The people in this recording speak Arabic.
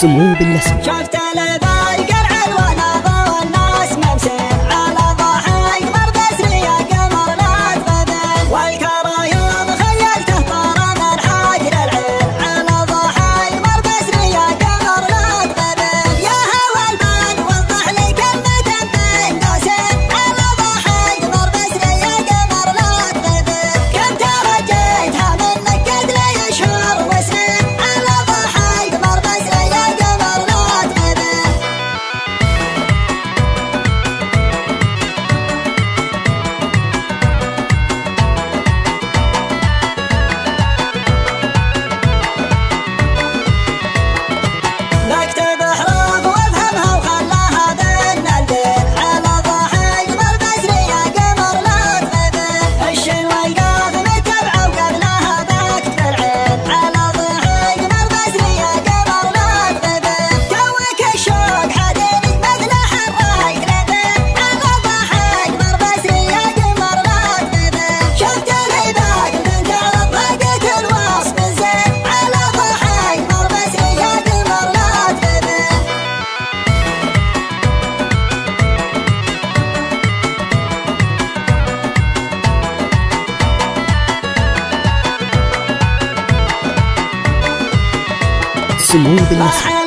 سمو بالاسم. شفت البايق العلوان ضوى الناس ممسين على ضحايا مربسري يا قمر لا تغبن، والكرايوم خيلته طار من حاج للعين على ضحايا مربسري يا قمر لا تغبن، يا هوى البان وضح لي كلمة بين قوسين على ضحايا مربسري يا قمر لا تغبن، كنت رجيتها منك قد لي شهور وسنين على ضحايا مربسري يا قمر لا تغبن. نكتب حروف وافهمها وخلاها بين البين على ضحايا مربسري يا قمر لا تغبن، الشين والقاف متبعه وقبلها بكتب العين على ضحايا مربسري يا قمر لا تغبن، توك الشوق حديني مثل حرايق لبن على ضحايا مربسري يا قمر لا تغبن، شفت العباد بنت على ضاقة الوصف الزين على ضحايا مربسري يا قمر لا تغبن. سمو بالاسم.